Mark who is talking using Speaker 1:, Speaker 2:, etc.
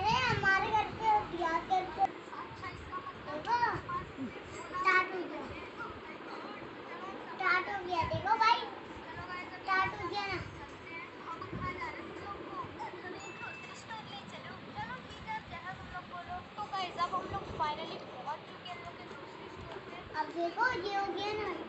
Speaker 1: अरे हमारे घर पे दिया करके देखो स्टार्ट हो गया। स्टार्ट हो गया देखो भाई, स्टार्ट हो गया ना। अब देखो ये हो गया ना।